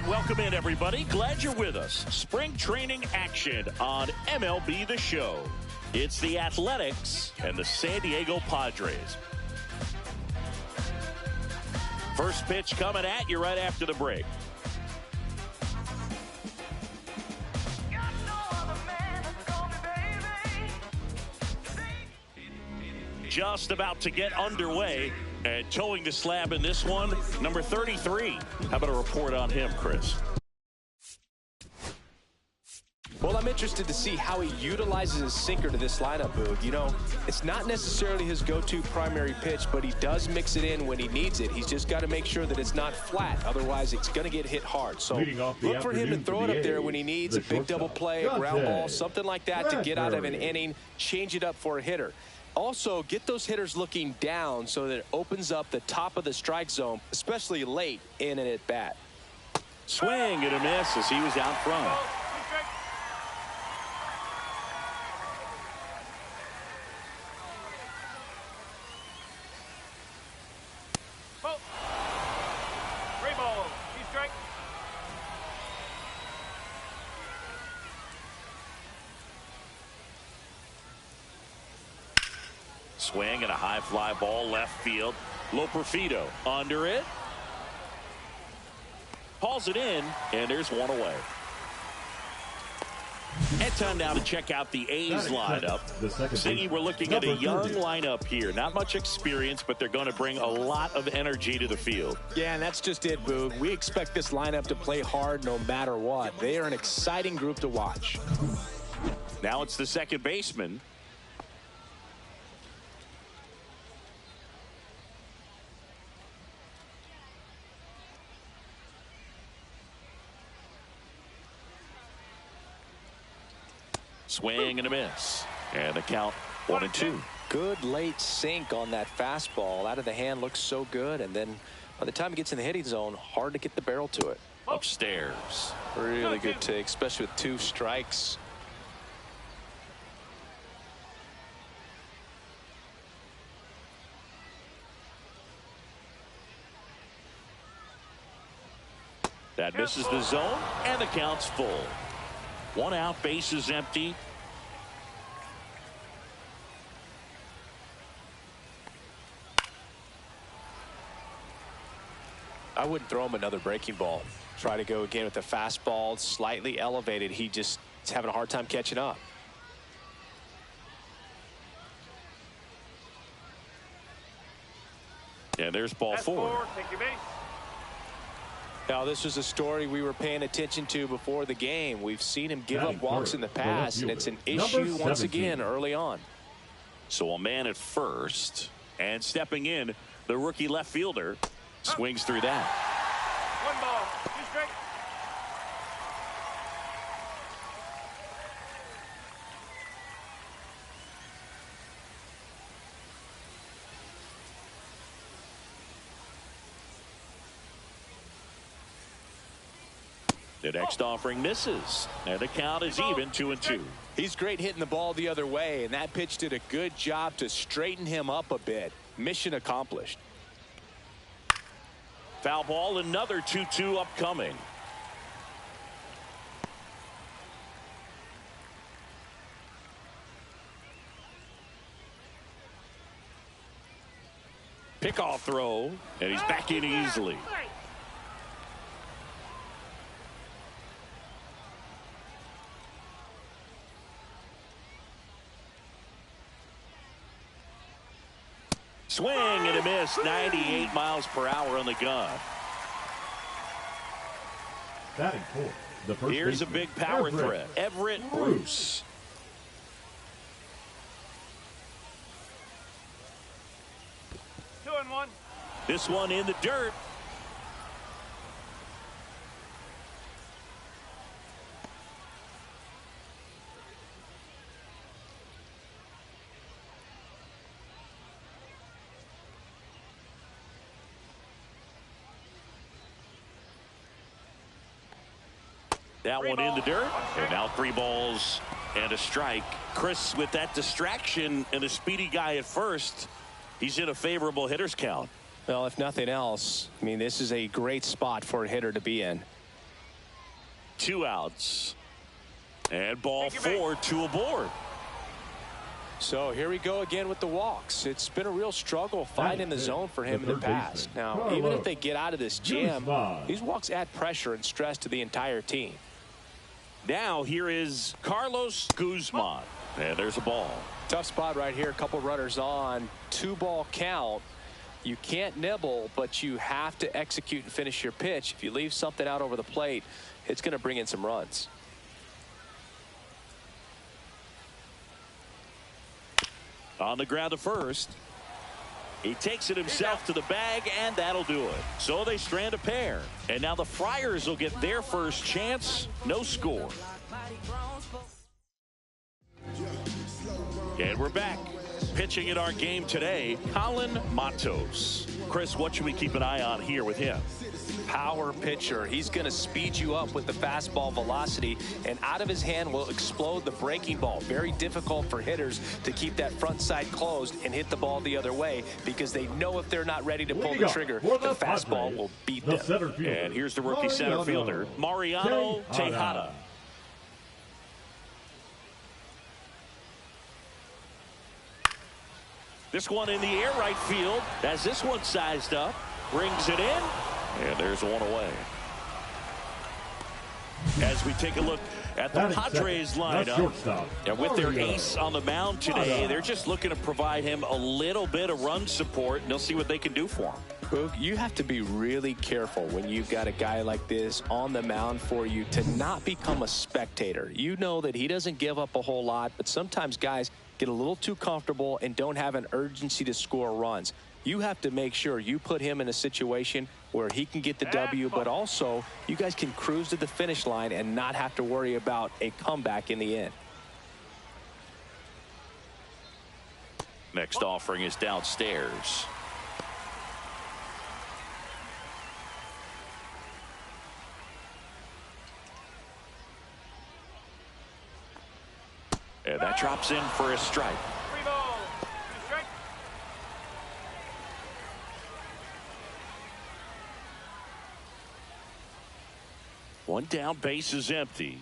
Welcome in, everybody. Glad you're with us. Spring training action on MLB The Show. It's the Athletics and the San Diego Padres. First pitch coming at you right after the break. Just about to get underway. And towing the slab in this one, number 33. How about a report on him, Chris? Well, I'm interested to see how he utilizes his sinker to this lineup, Boog. You know, it's not necessarily his go-to primary pitch, but he does mix it in when he needs it. He's just got to make sure that it's not flat. Otherwise, it's going to get hit hard. So look for him to throw it up there when he needs a big double play, a ground ball, something like that to get out of an inning, change it up for a hitter. Also, get those hitters looking down so that it opens up the top of the strike zone, especially late in an at-bat. Swing and a miss as he was out front. Swing and a high fly ball left field. Loperfido under it. Hauls it in, and there's one away. And time now to check out the A's lineup. See, we're looking at a young lineup here. Not much experience, but they're going to bring a lot of energy to the field. Yeah, and that's just it, Boog. We expect this lineup to play hard no matter what. They are an exciting group to watch. Now it's the second baseman. Swing and a miss. And the count 1-2. Good late sink on that fastball. Out of the hand looks so good. And then by the time it gets in the hitting zone, hard to get the barrel to it. Upstairs. Really good take, especially with 2 strikes. That misses the zone, and the count's full. 1 out, base is empty. I wouldn't throw him another breaking ball. Try to go again with the fastball, slightly elevated. He just is having a hard time catching up. And there's ball 4. Take your base. Now, this was a story we were paying attention to before the game. We've seen him give up walks in the past, and it's an issue once again early on. So a man at first, and stepping in, the rookie left fielder swings through that. 1 ball, 2 strikes. The next offering misses, and the count is even 2-2. He's great hitting the ball the other way, and that pitch did a good job to straighten him up a bit. Mission accomplished. Foul ball, another 2-2 upcoming. Pickoff throw, and he's back in easily. Swing and a miss, 98 miles per hour on the gun. Here's a big power threat, Everett Bruce. Two and one. This one in the dirt. That one in the dirt, and now 3 balls and a strike. Chris, with that distraction and a speedy guy at first, he's in a favorable hitter's count. Well, if nothing else, I mean, this is a great spot for a hitter to be in. 2 outs. And ball 4, 2 aboard. So here we go again with the walks. It's been a real struggle finding the zone for him in the past. Now, even if they get out of this jam, these walks add pressure and stress to the entire team. Now here is Carlos Guzman. And there's a ball. Tough spot right here. A couple runners on. 2-ball count. You can't nibble, but you have to execute and finish your pitch. If you leave something out over the plate, it's going to bring in some runs. On the ground to first. He takes it himself to the bag, and that'll do it. So they strand a pair. And now the Friars will get their first chance. No score. And we're back. Pitching in our game today, Colin Matos. Chris, what should we keep an eye on here with him? Power pitcher. He's going to speed you up with the fastball velocity, and out of his hand will explode the breaking ball. Very difficult for hitters to keep that front side closed and hit the ball the other way, because they know if they're not ready to pull the trigger, the fastball will beat them. And here's the rookie center fielder, Mariano Tejada. This one in the air right field, as this one sized up, brings it in. And there's one away. As we take a look at the Padres lineup, and with their ace on the mound today, they're just looking to provide him a little bit of run support, and they'll see what they can do for him. Boog, you have to be really careful when you've got a guy like this on the mound for you to not become a spectator. You know that he doesn't give up a whole lot, but sometimes guys get a little too comfortable and don't have an urgency to score runs. You have to make sure you put him in a situation where he can get the W, but also you guys can cruise to the finish line and not have to worry about a comeback in the end. Next offering is downstairs. And that drops in for a strike. 3 balls, 2 strikes. One down, base is empty.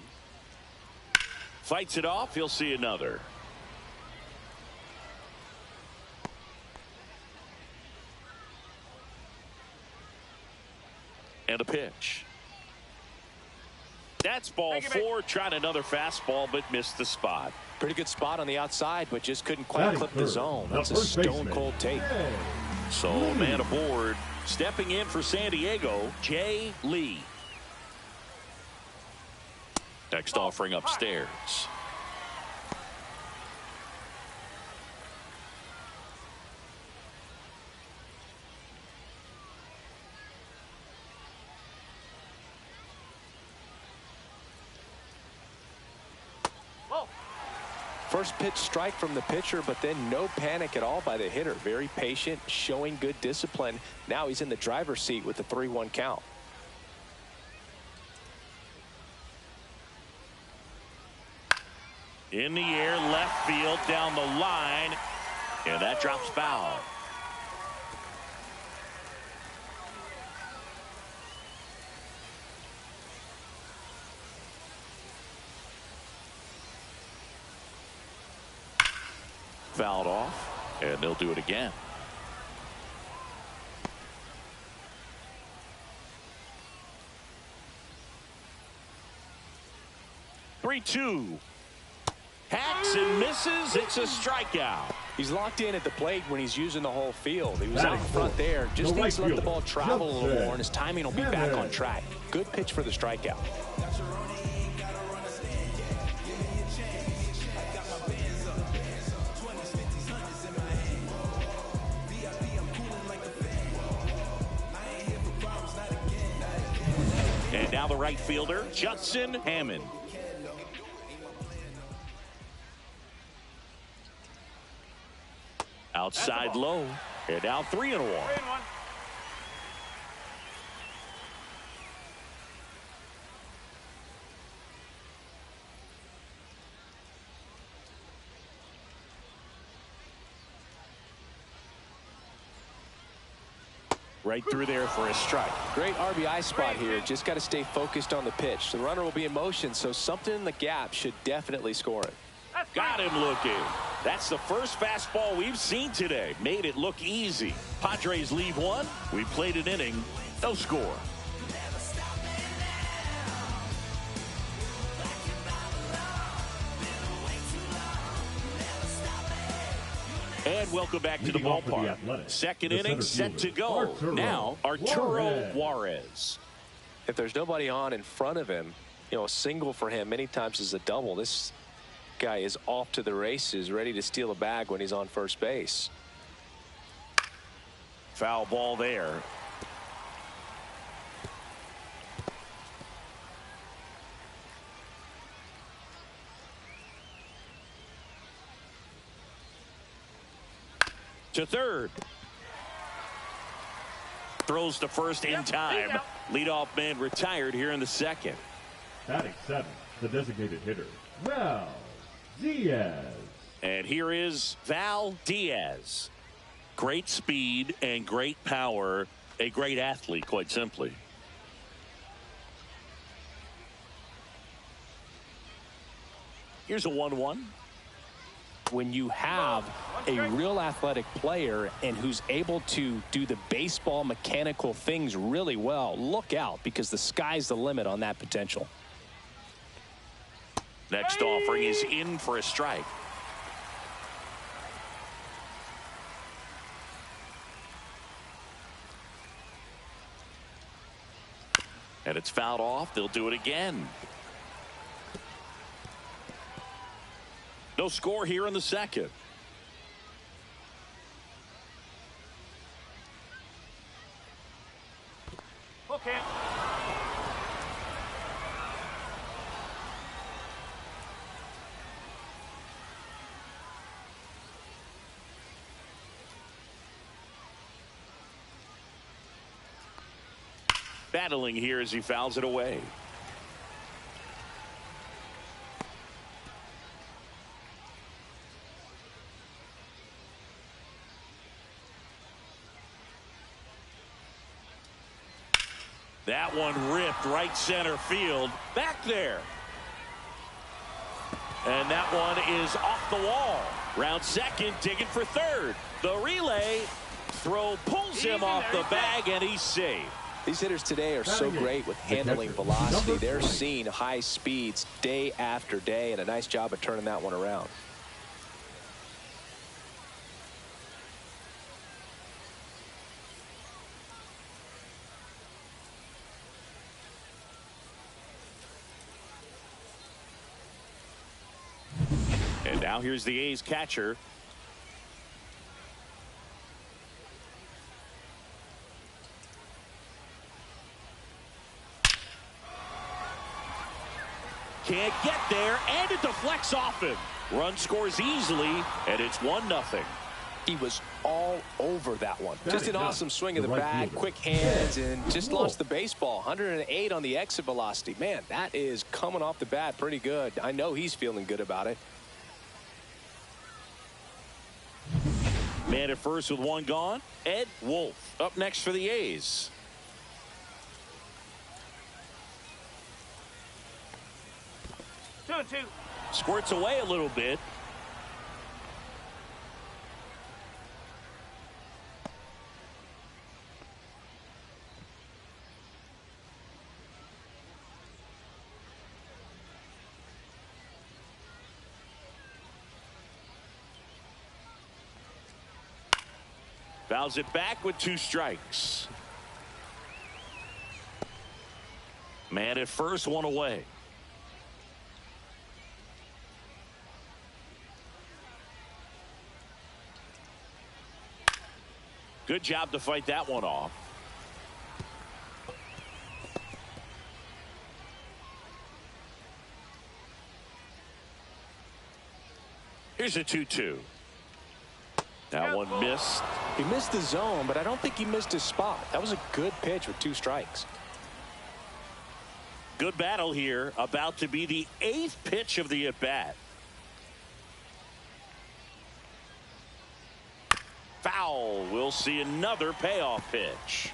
Fights it off, he'll see another. And a pitch. That's ball 4, trying another fastball, but missed the spot. Pretty good spot on the outside, but just couldn't quite clip the zone. That's a stone-cold take. So, man aboard. Stepping in for San Diego, Jay Lee. Next offering upstairs. First pitch strike from the pitcher, but then no panic at all by the hitter. Very patient, showing good discipline. Now he's in the driver's seat with the 3-1 count. In the air, left field, down the line, and that drops foul. Fouled off, and they'll do it again. Three-two. Hacks and misses. It's a strikeout. He's locked in at the plate when he's using the whole field. He was out in front there. Just needs to let the ball travel a little more, and his timing will be back on track. Good pitch for the strikeout. And now the right fielder, Judson Hammond. Outside low, and now 3-1. 3-1. Right through there for a strike. Great RBI spot here. Just got to stay focused on the pitch. The runner will be in motion, so something in the gap should definitely score it. Got him looking. That's the first fastball we've seen today. Made it look easy. Padres lead one. We played an inning. No score. And welcome back to the ballpark. Second inning set to go. Now Arturo Juarez. If there's nobody on in front of him, you know, a single for him many times is a double. This guy is off to the races, ready to steal a bag when he's on first base. Foul ball there. To third. Throws to first in time. Leadoff man retired here in the second. Batting seventh, the designated hitter, Val Diaz. And here is Val Diaz. Great speed and great power. A great athlete, quite simply. Here's a 1-1. When you have a real athletic player and who's able to do the baseball mechanical things really well, look out, because the sky's the limit on that potential. Next offering is in for a strike. And it's fouled off. They'll do it again. No score here in the second. Okay. Battling here as he fouls it away. That one ripped right center field. Back there. And that one is off the wall. Round second, digging for third. The relay throw pulls him off the bag, and he's safe. These hitters today are so great with handling velocity. They're seeing high speeds day after day, and a nice job of turning that one around. And now here's the A's catcher. Can't get there, and it deflects off him. Run scores easily, and it's 1-0. He was all over that one. Just an awesome swing of the bat, quick hands, and just launched the baseball. 108 on the exit velocity. Man, that is coming off the bat pretty good. I know he's feeling good about it. Man at first with one gone. Ed Wolf up next for the A's. 2-2. Squirts away a little bit. Fouls it back with 2 strikes. Man at first, one away. Good job to fight that one off. Here's a 2-2. That one missed. He missed the zone, but I don't think he missed his spot. That was a good pitch with 2 strikes. Good battle here. About to be the 8th pitch of the at-bat. Foul. foul. We'll see another payoff pitch.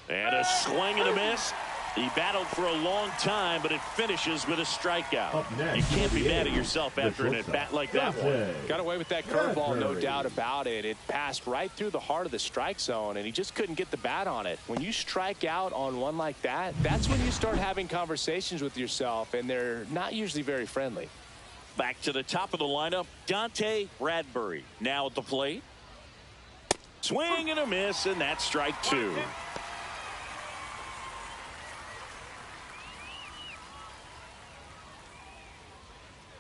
And a swing and a miss. He battled for a long time, but it finishes with a strikeout. You can't be mad at yourself after an at-bat like that one. Got away with that curveball, no doubt about it. It passed right through the heart of the strike zone, and he just couldn't get the bat on it. When you strike out on one like that, that's when you start having conversations with yourself, and they're not usually very friendly. Back to the top of the lineup, Dante Bradbury now at the plate. Swing and a miss, and that's strike two.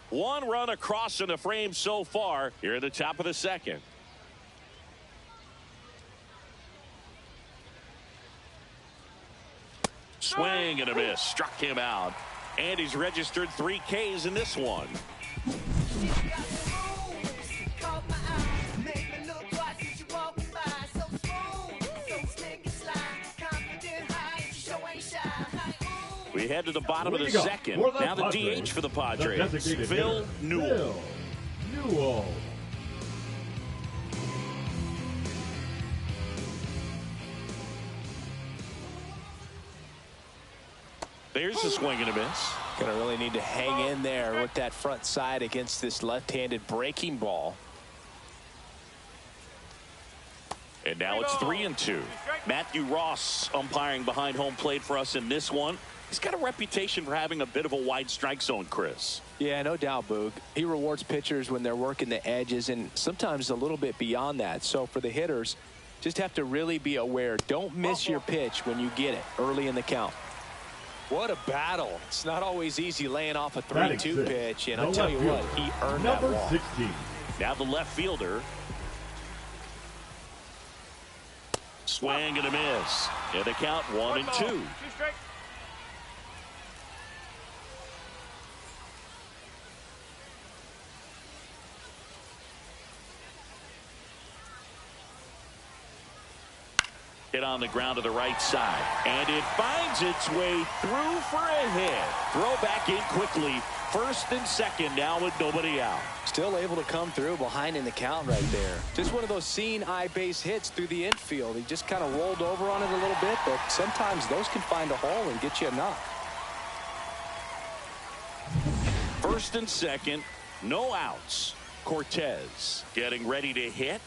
One run across in the frame so far here at the top of the second. Swing and a miss. Struck him out. And he's registered 3 Ks in this one. We head to the bottom of the second. Now the DH for the Padres, Phil Newell. There's a swing and a miss. Gonna really need to hang in there with that front side against this left-handed breaking ball. And now it's 3-2. Matthew Ross umpiring behind home plate for us in this one. He's got a reputation for having a bit of a wide strike zone, Chris. Yeah, no doubt, Boog. He rewards pitchers when they're working the edges and sometimes a little bit beyond that. So for the hitters, just have to really be aware. Don't miss your pitch when you get it early in the count. What a battle. It's not always easy laying off a 3-2 pitch, and I'll tell you what, he earned that walk. 16. Now the left fielder. Swing and a miss. And the count 1-2. Hit on the ground to the right side. And it finds its way through for a hit. Throw back in quickly. First and second now with nobody out. Still able to come through behind in the count right there. Just one of those seeing eye base hits through the infield. He just kind of rolled over on it a little bit, but sometimes those can find a hole and get you a knock. First and second, no outs. Cortez getting ready to hit.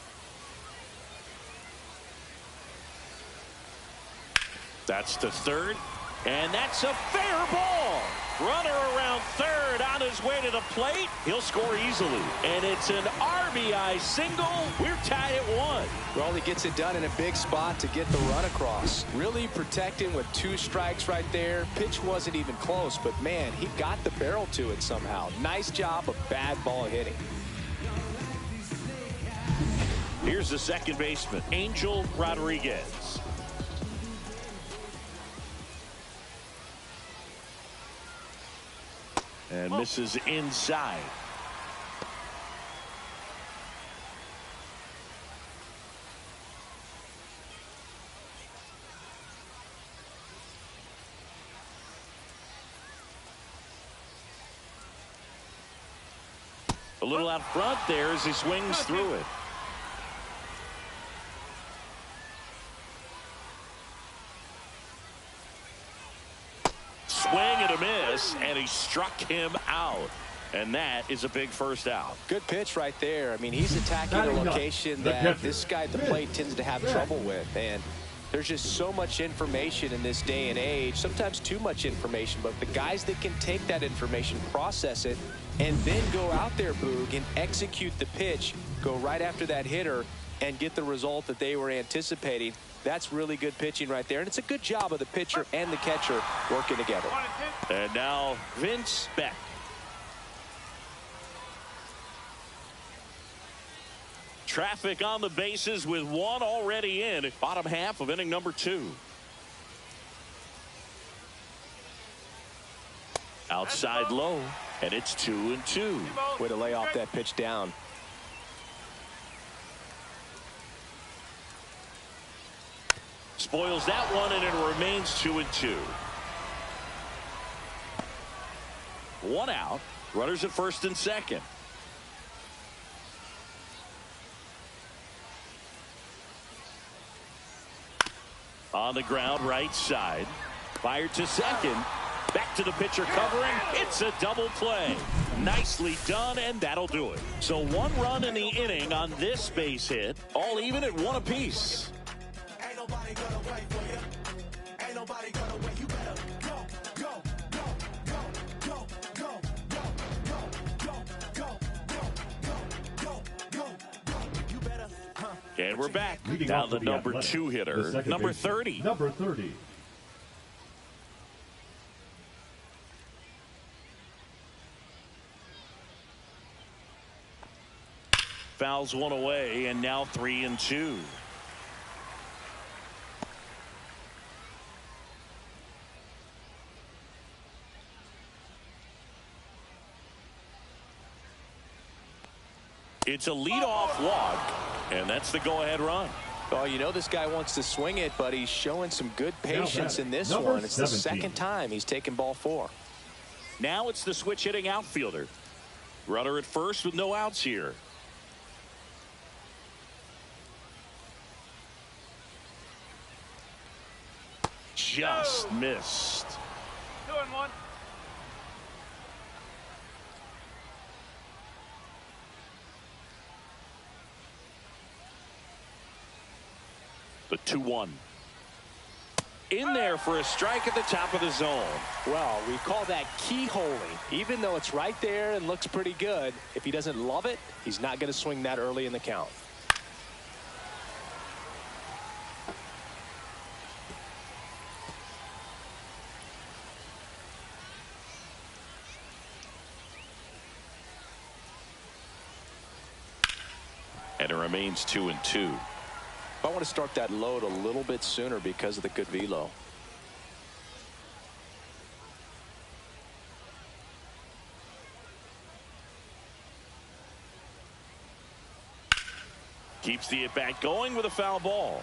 That's the third, and that's a fair ball. Runner around third on his way to the plate. He'll score easily, and it's an RBI single. We're tied at 1. Well, he gets it done in a big spot to get the run across. Really protecting with 2 strikes right there. Pitch wasn't even close, but man, he got the barrel to it somehow. Nice job of bad ball hitting. Here's the second baseman, Angel Rodriguez. And misses inside. A little out front there as he swings through it. Swing and a miss, and he struck him out. And that is a big first out. Good pitch right there. I mean, he's attacking a location that this guy at the plate tends to have trouble with. And there's just so much information in this day and age, sometimes too much information. But the guys that can take that information, process it, and then go out there, Boog, and execute the pitch, go right after that hitter, and get the result that they were anticipating. That's really good pitching right there. And it's a good job of the pitcher and the catcher working together. And now Vince Beck. Traffic on the bases with 1 already in. Bottom half of inning number 2. Outside low, and it's 2-2. Way to lay off that pitch down. spoils that one, and it remains 2-2. One out. Runners at first and second. On the ground, right side. Fired to second. Back to the pitcher covering. It's a double play. Nicely done, and that'll do it. So 1 run in the inning on this base hit. All even at 1 apiece. Ain't nobody gonna wait for you. Ain't nobody gonna wait. You better go, go, go, go, go, go, go, go, go, go, go, go. You better, And we're back. Leading Now off the for number Athletics, 2 the hitter, second number baseman, 30. Number 30. Fouls one away, and now 3-2. It's a leadoff walk, and that's the go-ahead run. Oh, you know this guy wants to swing it, but he's showing some good patience in this number one. It's the 17. second time he's taken ball 4. Now it's the switch-hitting outfielder. Runner at first with no outs here. Just missed. 2-1. The 2-1. In there for a strike at the top of the zone. Well, we call that keyholing. Even though it's right there and looks pretty good, if he doesn't love it, he's not going to swing that early in the count. And it remains 2-2. I want to start that load a little bit sooner because of the good velo. Keeps the at-bat going with a foul ball.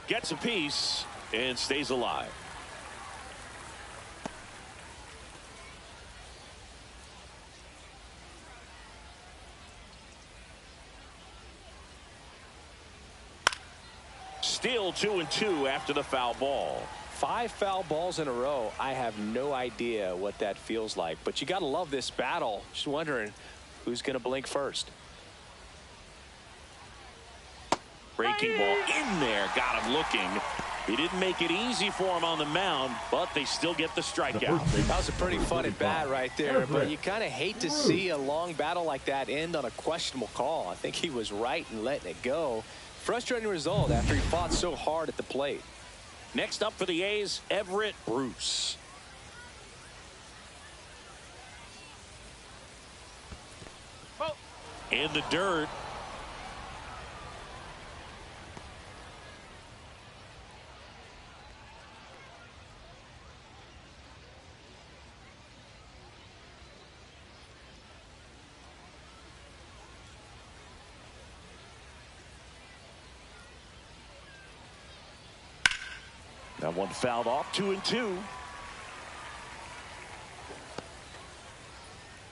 Gets a piece and stays alive. Still 2-2 after the foul ball. 5 foul balls in a row. I have no idea what that feels like, but you got to love this battle. Just wondering who's going to blink first. Breaking ball in there, got him looking. He didn't make it easy for him on the mound, but they still get the strikeout. That was a pretty fun at bat right there, but you kind of hate to see a long battle like that end on a questionable call. I think he was right in letting it go. Frustrating result after he fought so hard at the plate. Next up for the A's, Everett Bruce. In the dirt. That one fouled off. 2-2.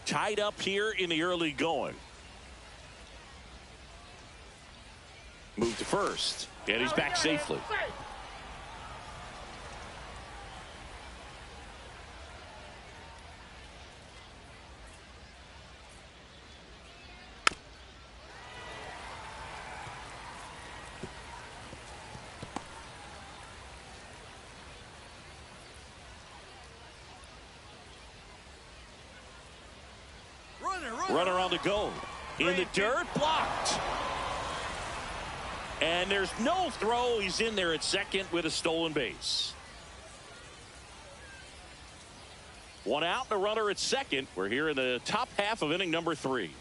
Tied up here in the early going. Move to first, and he's back safely. Runner on the go. In the dirt, blocked. And there's no throw. He's in there at second with a stolen base. One out and a runner at second. We're here in the top half of inning number 3.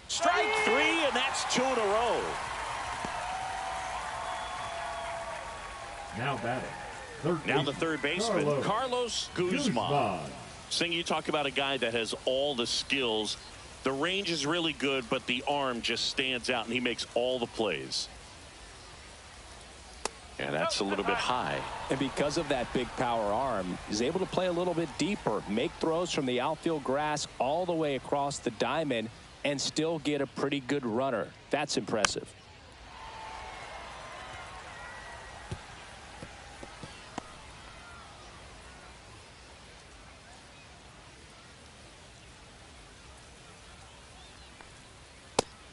Strike 3, and that's 2 in a row. Now batting. Third Now the baseman, third baseman, Carlos Guzman. Guzman. Sing, you talk about a guy that has all the skills. The range is really good, but the arm just stands out, and he makes all the plays. And that's a little bit high. And because of that big power arm, he's able to play a little bit deeper, make throws from the outfield grass all the way across the diamond, and still get a pretty good runner. That's impressive.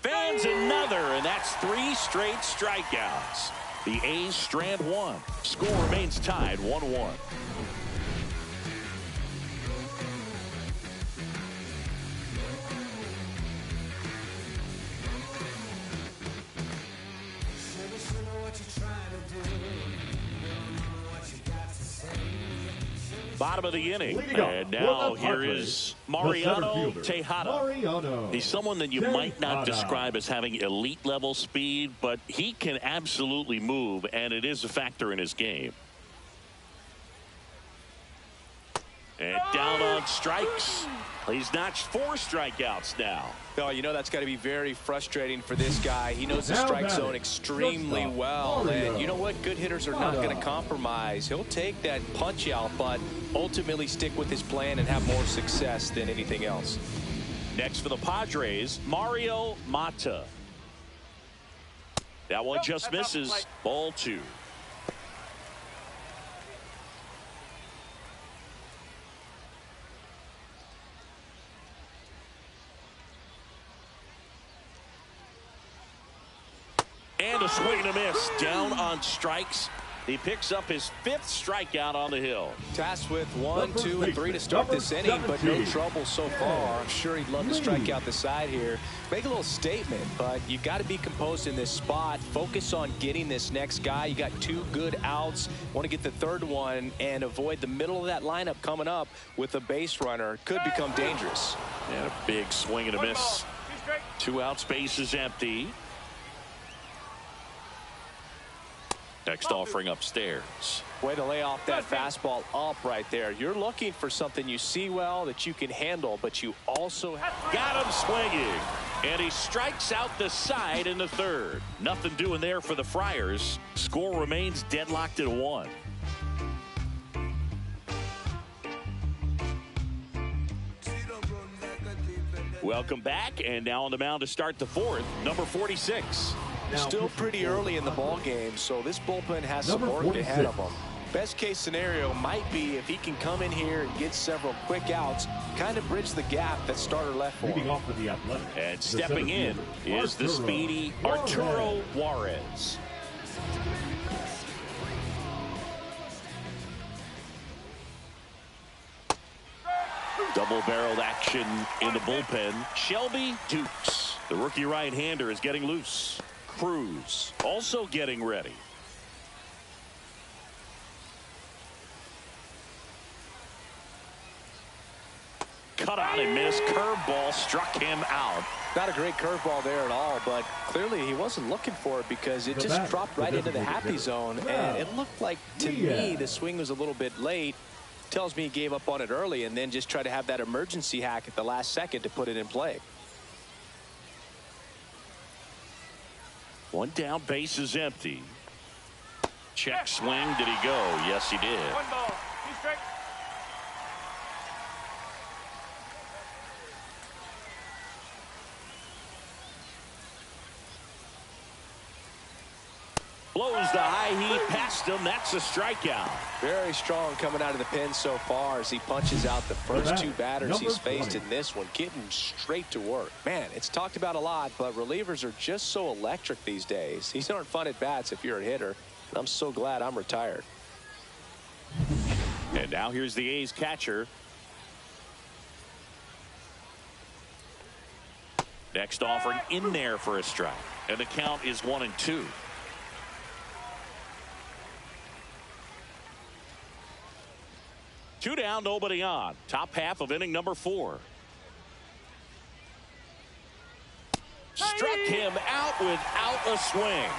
Fans another, and that's 3 straight strikeouts. The A's strand 1. Score remains tied 1-1. Bottom of the inning, and now here is Mariano Tejada. He's someone that you might not describe as having elite level speed, but he can absolutely move, and it is a factor in his game. And down on strikes. He's notched 4 strikeouts now. Oh, you know that's got to be very frustrating for this guy. He knows the strike zone extremely well. And you know what? Good hitters are not going to compromise. He'll take that punch out, but ultimately stick with his plan and have more success than anything else. Next for the Padres, Mario Mata. That one just misses. Ball 2. And a swing and a miss. Down on strikes. He picks up his 5th strikeout on the hill. Tasked with 1, 2, and 3 to start this inning, but no trouble so far. I'm sure he'd love to strike out the side here. Make a little statement, but you got to be composed in this spot. Focus on getting this next guy. You got 2 good outs. Want to get the 3rd one and avoid the middle of that lineup coming up with a base runner. Could become dangerous. And a big swing and a miss. 2 outs, base is empty. Next offering upstairs. Way to lay off that fastball up right there. You're looking for something you see well that you can handle, but you also got him swinging. And he strikes out the side in the 3rd. Nothing doing there for the Friars. Score remains deadlocked at 1. Welcome back, and now on the mound to start the 4th, number 46. Still pretty early in the ball game, so this bullpen has some work ahead of them. Best case scenario might be if he can come in here and get several quick outs, kind of bridge the gap that starter left for him. Off with the Athletic. And stepping in is the speedy Arturo Juarez. Double-barreled action in the bullpen. Shelby Dukes, the rookie right-hander, is getting loose. Cruz also getting ready. Cut on and missed. Curveball struck him out. Not a great curveball there at all, but clearly he wasn't looking for it because it just dropped right into the happy zone, and it looked like, to me, the swing was a little bit late. Tells me he gave up on it early and then just tried to have that emergency hack at the last second to put it in play. 1 down, base is empty. Check swing. Did he go? Yes, he did. 1 ball, 2 strikes. Blows the high heat past him. That's a strikeout. Very strong coming out of the pen so far as he punches out the first 2 batters he's faced in this one, getting straight to work. Man, it's talked about a lot, but relievers are just so electric these days. These aren't fun at bats if you're a hitter, and I'm so glad I'm retired. And now here's the A's catcher. Next offering in there for a strike, and the count is 1-2. Two down, nobody on. Top half of inning number 4. Struck him out without a swing.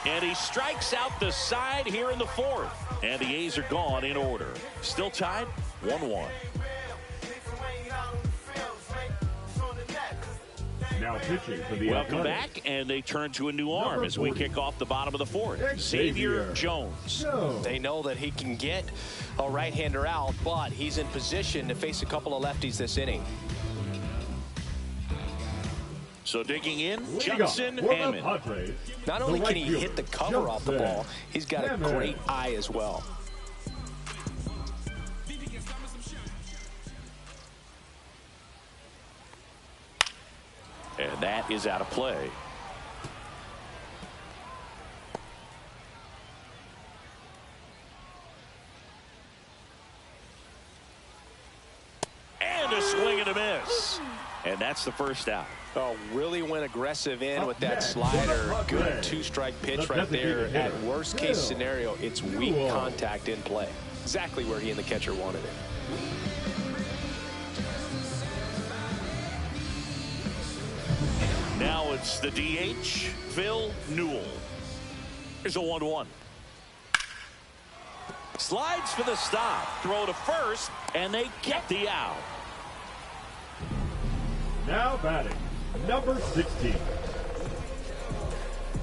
And he strikes out the side here in the fourth. And the A's are gone in order. Still tied 1-1. Now pitching for the Welcome Athletics. back, and they turn to a new arm as we kick off the bottom of the fourth. Xavier Jones. They know that he can get a right-hander out, but he's in position to face a couple of lefties this inning. So digging in, Leading Judson off for the Hammond. Padres, Not only the can right he hit the fielder, cover off the Judson ball, he's got a Hammond. great eye as well. And that is out of play. And a swing and a miss. And that's the first out. Oh, really went aggressive in with that next, slider. Padres. Good two-strike pitch The right there. designated At hitter, worst-case Bill scenario, it's weak Newell. contact in play. Exactly where he and the catcher wanted it. Now it's the DH, Phil Newell. Here's a 1-1. Slides for the stop. Throw to first, and they get the out. Now batting, number 16.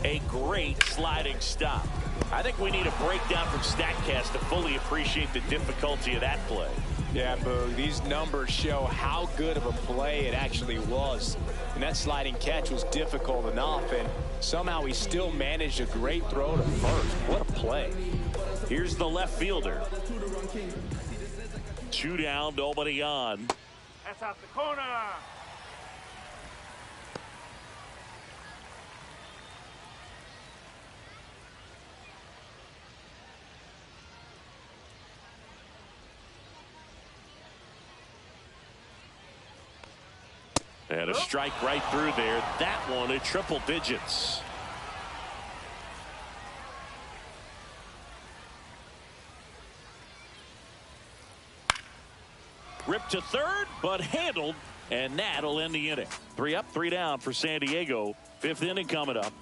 A great sliding stop. I think we need a breakdown from StatCast to fully appreciate the difficulty of that play. Yeah, Boog, these numbers show how good of a play it actually was. And that sliding catch was difficult enough, and somehow he still managed a great throw to first. What a play. Here's the left fielder. 2 down, nobody on. That's out the corner. And a strike right through there. That one at triple digits. Ripped to third, but handled, and that'll end the inning. 3 up, 3 down for San Diego. 5th inning coming up.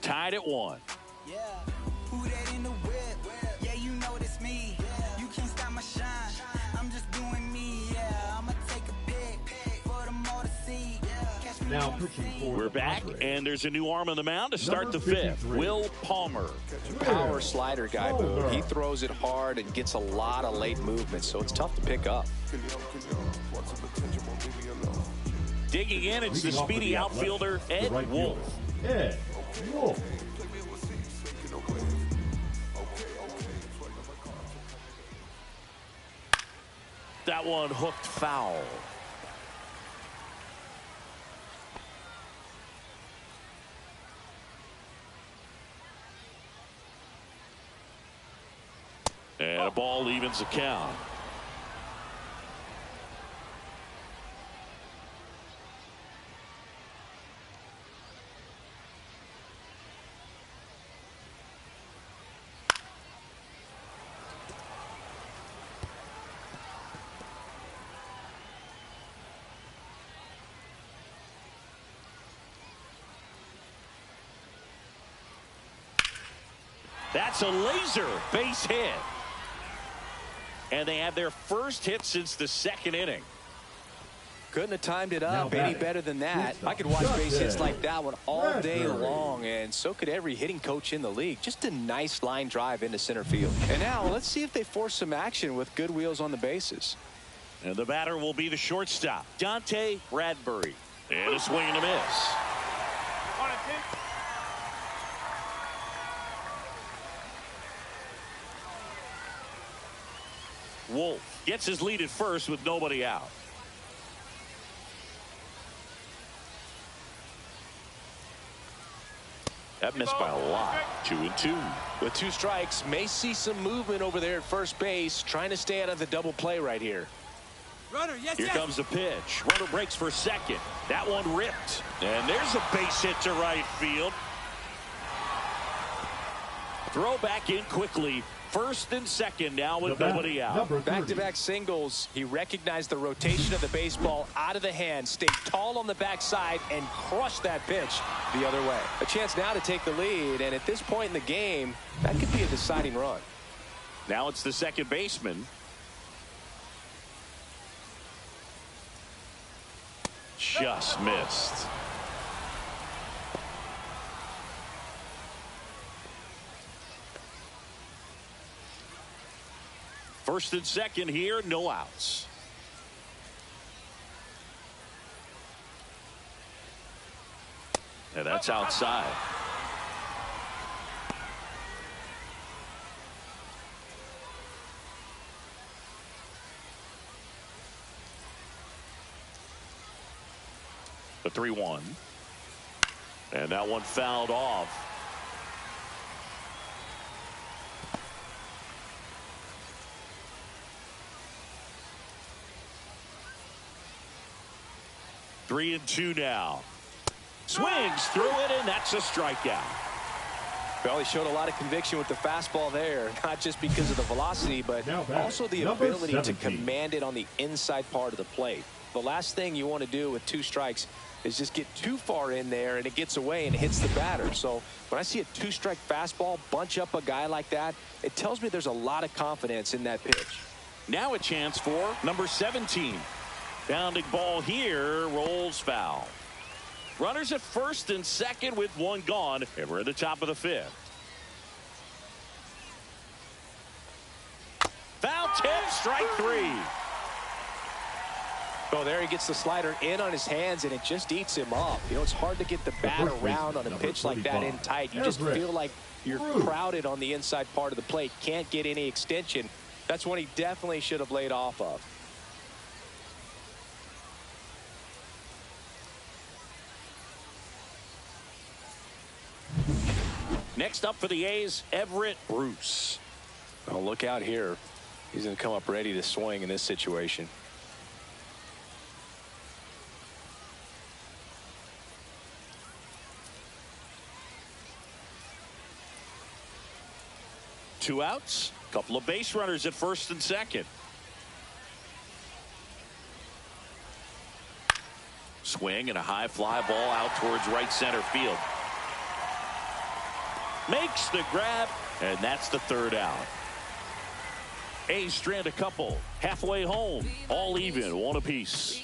Tied at 1. Yeah, who that in the whip? Yeah, you know it's me. You can't stop my shine. I'm just doing me. Yeah, I'ma take a pic for them all to see. Catch me Now on pitching scene. for We're the back, Padres. and there's a new arm on the mound to start the Number 5th. 53. Will Palmer. Power slider guy, Boog. He throws it hard and gets a lot of late movement, so it's tough to pick up. Digging in, it's the Leading off for speedy the outfielder, Athletics, the Ed right Wolf. fielder, Ed Wolf. That one hooked foul. And a ball evens the count. That's a laser base hit. And they have their first hit since the 2nd inning. Couldn't have timed it Now up any batting. better than that. Shortstop, I could watch base hits Judson like that one all day Bradbury. long, and so could every hitting coach in the league. Just a nice line drive into center field. And now let's see if they force some action with good wheels on the bases. And the batter will be the shortstop, Dante Bradbury. And a swing and a miss. 1 and 10. Wolf gets his lead at first with nobody out. That missed by a lot. 2-2. With 2 strikes, may see some movement over there at first base, trying to stay out of the double play right here. Runner, yes, Here comes the pitch. Runner breaks for second. That one ripped. And there's a base hit to right field. Throw back in quickly First and second now with nobody out. Back-to-back singles. He recognized the rotation of the baseball out of the hand, stayed tall on the backside, and crushed that pitch the other way. A chance now to take the lead, and at this point in the game, that could be a deciding run. Now it's the second baseman. Just missed. First and second here, no outs. And that's outside. The 3-1. And that one fouled off. Three and two now. Swings through it, and that's a strikeout. Well, he showed a lot of conviction with the fastball there, not just because of the velocity, but also the ability to command it on the inside part of the plate. The last thing you want to do with two strikes is just get too far in there and it gets away and hits the batter. So when I see a two-strike fastball bunch up a guy like that, it tells me there's a lot of confidence in that pitch. Now a chance for number 17. Bounding ball here, rolls foul. Runners at first and second with one gone, and we're at the top of the fifth. Foul tip, strike three. Oh, there he gets the slider in on his hands, and it just eats him up. You know, it's hard to get the bat around on a pitch like that in tight. You just feel like you're crowded on the inside part of the plate. Can't get any extension. That's one he definitely should have laid off of. Next up for the A's, Everett Bruce. Oh, look out here. He's going to come up ready to swing in this situation. Two outs, couple of base runners at first and second. Swing and a high fly ball out towards right center field. Makes the grab, and that's the third out. A's strand a couple halfway home, all even, one apiece.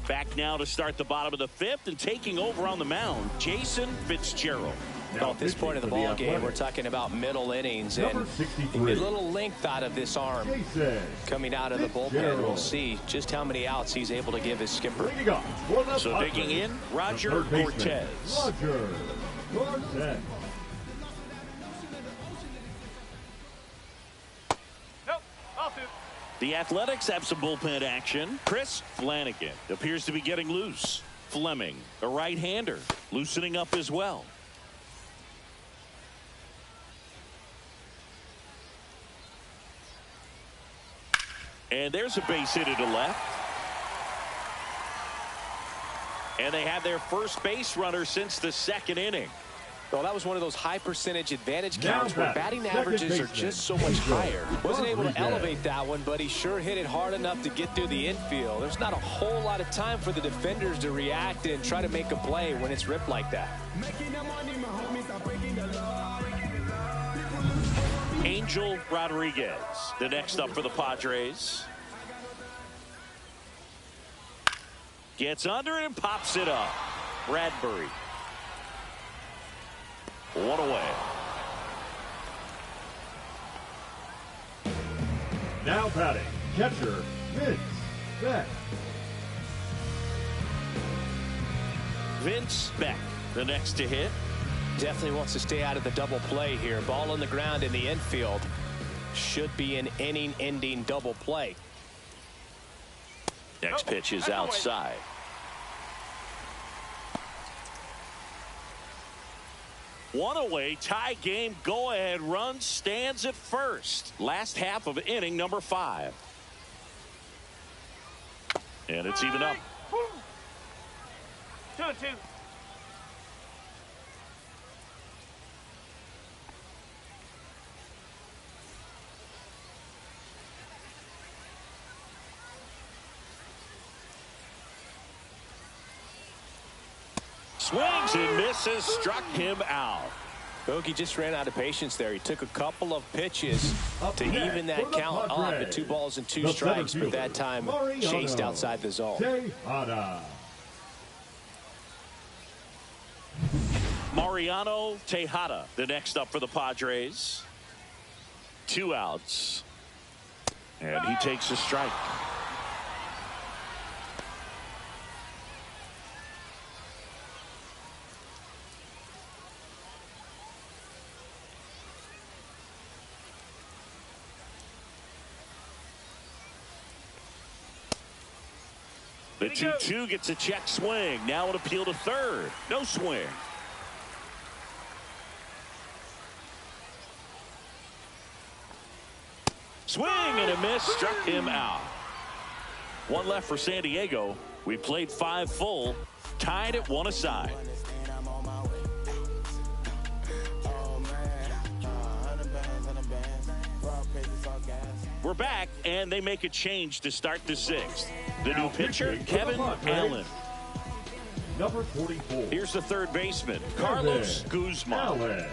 Back now to start the bottom of the fifth, and taking over on the mound, Jason Fitzgerald. Well, at this point of the ball game, we're talking about middle innings, and a little length out of this arm coming out of the bullpen. We'll see just how many outs he's able to give his skipper. So digging in, Roger Cortez. The Athletics have some bullpen action. Chris Flanagan appears to be getting loose. Fleming, a right-hander, loosening up as well. And there's a base hit to left. And they have their first base runner since the second inning. Well, that was one of those high percentage advantage counts where batting averages are just so much higher. Wasn't able to elevate that one, but he sure hit it hard enough to get through the infield. There's not a whole lot of time for the defenders to react and try to make a play when it's ripped like that. Angel Rodriguez, the next up for the Padres. Gets under it and pops it up. Bradbury. One away. Now batting, catcher, Vince Beck. Vince Beck, the next to hit. Definitely wants to stay out of the double play here. Ball on the ground in the infield. Should be an inning-ending double play. Next pitch is outside. One away, tie game, go-ahead run stands at first. Last half of inning number 5. And it's even up. 2-2. Swings and misses, struck him out. Bogey just ran out of patience there. He took a couple of pitches Up to next even that for the count up Padres, at 2 balls and 2 the strikes, center but that fielder, time Mariano chased outside the zone. Tejada. Mariano Tejada, the next up for the Padres. 2 outs. And he takes a strike. The 2-2 gets a check swing. Now an appeal to third. No swing. Swing and a miss, struck him out. 1 left for San Diego. We played 5 full, tied at 1 aside. We're back, and they make a change to start the 6th. The new pitcher, Kevin Allen. Number 44. Here's the third baseman, Carlos Guzman. Allen.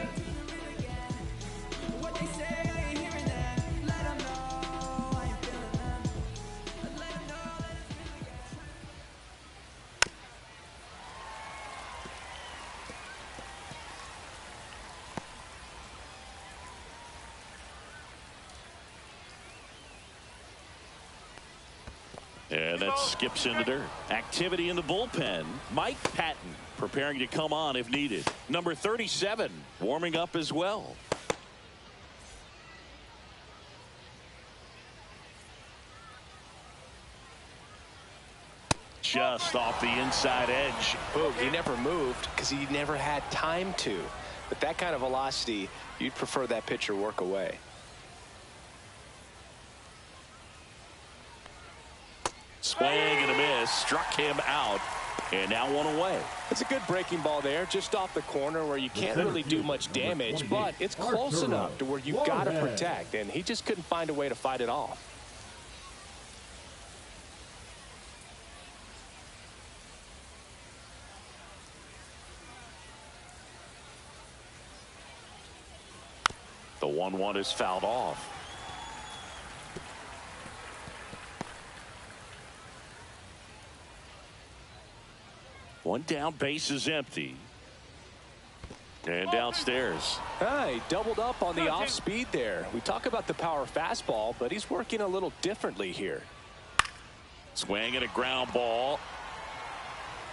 And that skips in the dirt. Activity in the bullpen. Mike Patton preparing to come on if needed. Number 37 warming up as well. Just off the inside edge. Boog, he never moved because he never had time to. But that kind of velocity, you'd prefer that pitcher work away. Swing and a miss, struck him out, and now 1 away. It's a good breaking ball there, just off the corner where you can't really do much damage, but it's close enough to where you've got to protect, and he just couldn't find a way to fight it off. The 1-1 is fouled off. One down, base is empty. And downstairs. He doubled up on the off speed there. We talk about the power fastball, but he's working a little differently here. Swing and a ground ball.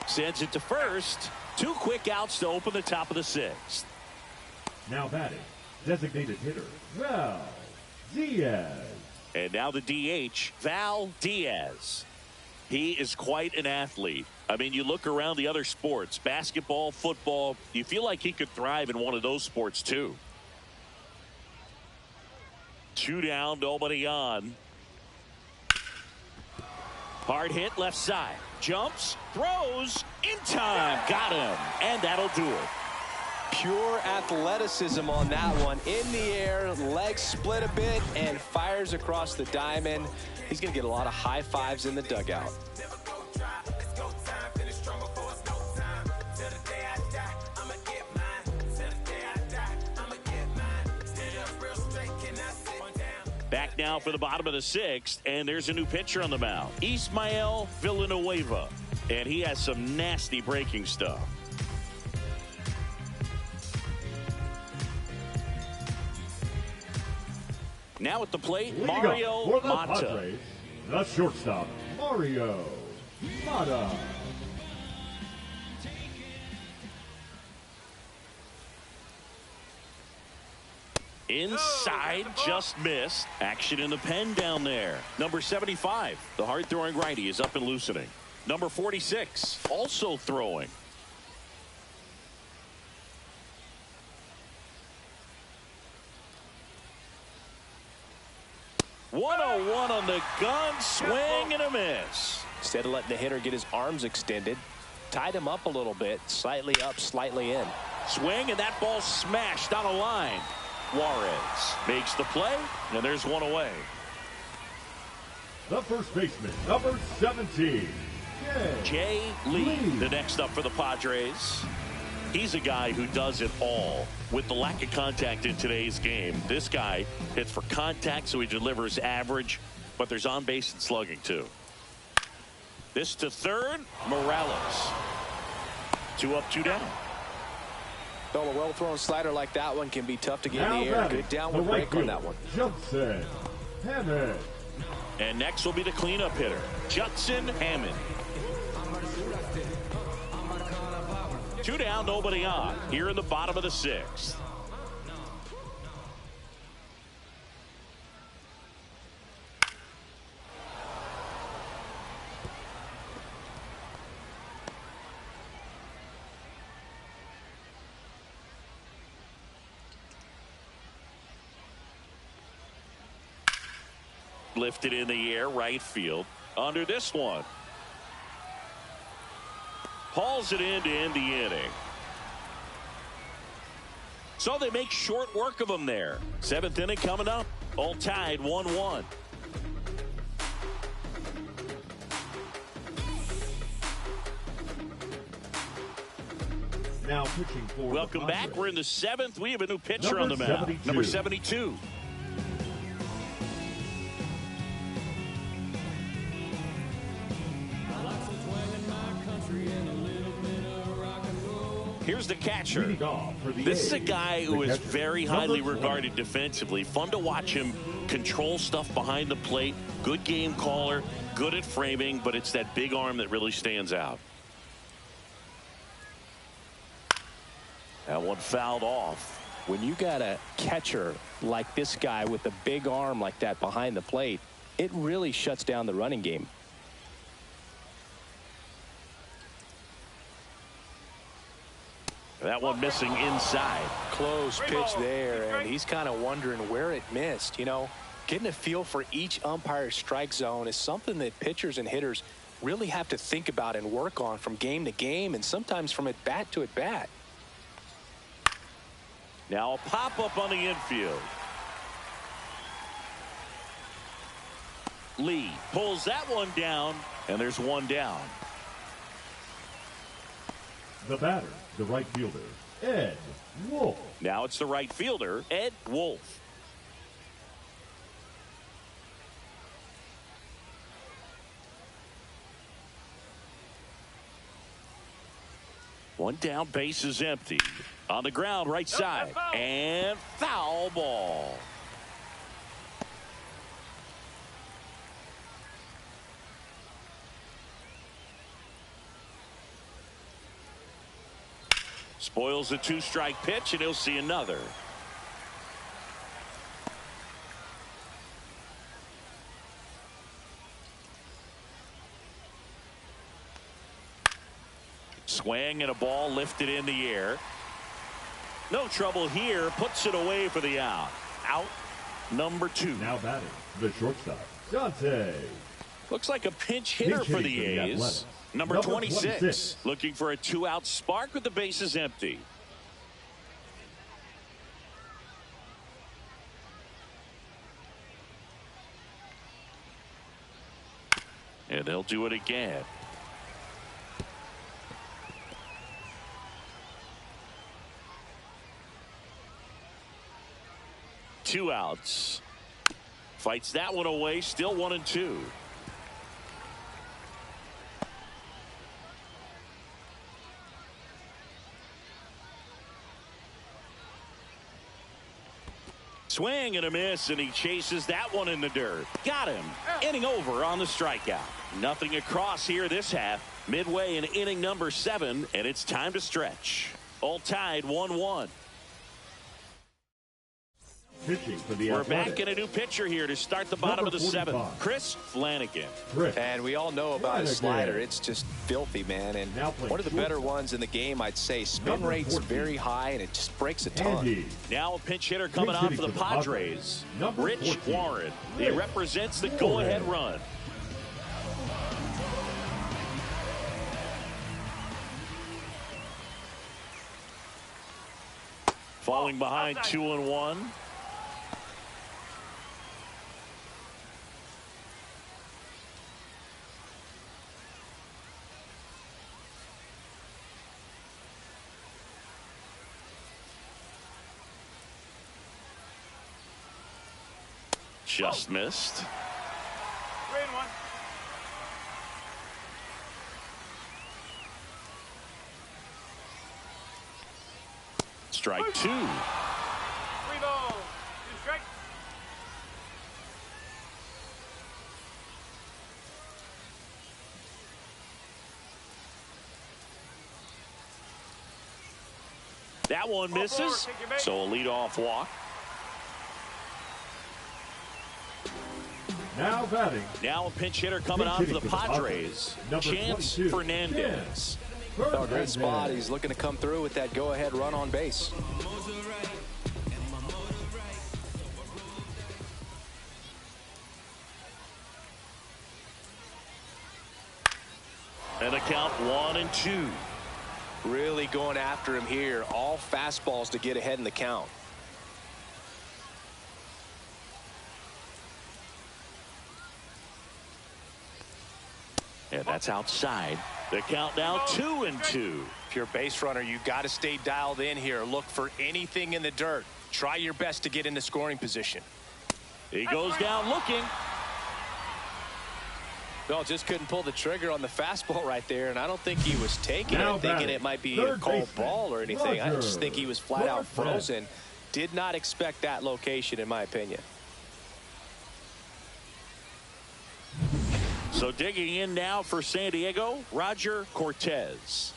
Sends it to first. 2 quick outs to open the top of the 6th. Now batting, designated hitter, Val Diaz. And now the DH, Val Diaz. He is quite an athlete. I mean, you look around the other sports, basketball, football, you feel like he could thrive in one of those sports too. 2 down, nobody on. Hard hit left side. Jumps, throws, in time. Got him. And that'll do it. Pure athleticism on that one. In the air, legs split a bit, and fires across the diamond. He's going to get a lot of high fives in the dugout. Back now for the bottom of the 6th, and there's a new pitcher on the mound, Ismael Villanueva, and he has some nasty breaking stuff. Now at the plate, Leading Mario up for the Mata. Padres, the shortstop, Mario Mata. Inside, just missed. Action in the pen down there. Number 75, the hard-throwing righty, is up and loosening. Number 46, also throwing. .101 on the gun, swing and a miss. Instead of letting the hitter get his arms extended, tied him up a little bit. Slightly up, slightly in. Swing, and that ball smashed down a line. Juarez makes the play, and there's one away. The first baseman, number 17, Jay Lee, the next up for the Padres. He's a guy who does it all. With the lack of contact in today's game, this guy hits for contact, so he delivers average, but there's on base and slugging too. This to third, Morales. 2 up, 2 down. Well, a well-thrown slider like that one can be tough to get now in the air. batting, Good downward the right break on that one. Judson Hammond. And next will be the cleanup hitter, Judson Hammond. 2 down, nobody on. Here in the bottom of the 6th. Lifted in the air, right field. Under this one. Hauls it in to end the inning. So they make short work of him there. 7th inning coming up. All tied 1-1. Now pitching for Welcome the back. Padres. We're in the 7th. We have a new pitcher Number on the mound. 72. Number 72. Here's the catcher. Leading off for the This is a A's, guy the who is catcher, very number highly 20. regarded defensively. Fun to watch him control stuff behind the plate. Good game caller. Good at framing, but it's that big arm that really stands out. That one fouled off. When you got a catcher like this guy with a big arm like that behind the plate, it really shuts down the running game. That one missing inside. Close pitch there, and he's kind of wondering where it missed. You know, getting a feel for each umpire's strike zone is something that pitchers and hitters really have to think about and work on from game to game, and sometimes from at bat to at bat. Now a pop-up on the infield. Lee pulls that one down, and there's one down. The batter, the right fielder, Ed Wolf. Now it's the right fielder, Ed Wolf. One down, base is empty. On the ground, right side. And foul ball. Spoils a 2-strike pitch, and he'll see another. Swing and a ball lifted in the air. No trouble here. Puts it away for the out. Out number 2. Now batting, the shortstop, Dante. Looks like a pinch hitter for the hitting A's. Athletics. Number 26. Looking for a 2-out spark with the bases empty. And they'll do it again. Two outs. Fights that one away. Still 1-2. Swing and a miss, and he chases that one in the dirt. Got him. Inning over on the strikeout. Nothing across here this half. Midway in inning number 7, and it's time to stretch. All tied 1-1. Pitching for the We're Athletics. back in a new pitcher here to start the bottom Number of the 7th. 45. Chris Flanagan. Chris. And we all know about his Flanagan. slider. It's just filthy, man. And Now playing one of the better shortstop. ones in the game, I'd say. Spin Number rate's 14. very high, and it just breaks a ton. Andy. Now a pinch hitter coming Pinch on hitting for the for the Padres. Padres. Number Rich 14. Warren. He Rich represents the Warren. go-ahead run. Falling behind Outside. 2-1. Just missed. 3-1. Strike 2. 3 balls. 2 strikes. That one misses. So a leadoff walk. Now batting. Now a pinch hitter coming on for the Padres. Chance Fernandez. Oh, great spot. He's looking to come through with that go-ahead run on base. And a count 1-2. Really going after him here. All fastballs to get ahead in the count. And that's outside. The count now 2-2. If you're a base runner, you got to stay dialed in here. Look for anything in the dirt. Try your best to get into scoring position. He goes down looking. No, just couldn't pull the trigger on the fastball right there, and I don't think he was taking it, thinking it might be a called ball or anything. I just think he was flat out frozen. Did not expect that location, in my opinion. So digging in now for San Diego, Roger Cortez.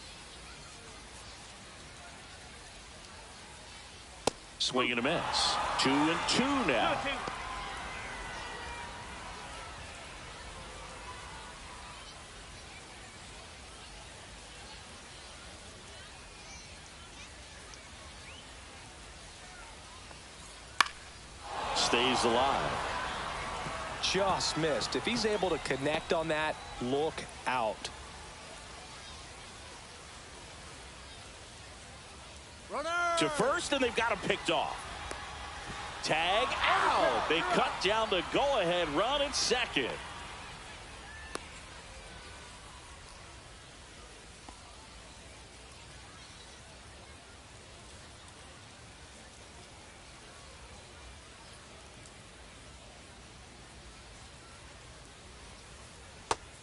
Swing and a miss. 2-2 now. 2-2. Stays alive. Just missed. If he's able to connect on that, look out. To first, and they've got him picked off. Tag out. They cut down the go-ahead run at second.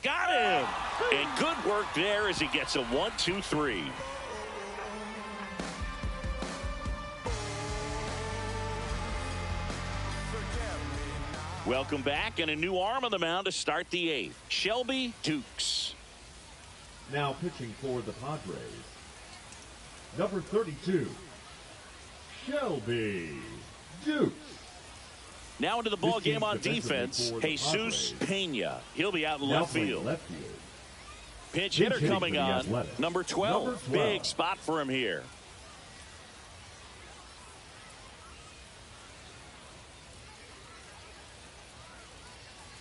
Got him. And good work there as he gets a 1-2-3. Welcome back, and a new arm on the mound to start the 8th. Shelby Dukes. Now pitching for the Padres. Number 32, Shelby Dukes. Now into the ball This game game's on defensively defense, for the Jesus Padres. Pena. He'll be out in Now left playing field. left field. Pinch hitter hitting coming for the on. Athletics. Number 12. Number 12. Big spot for him here.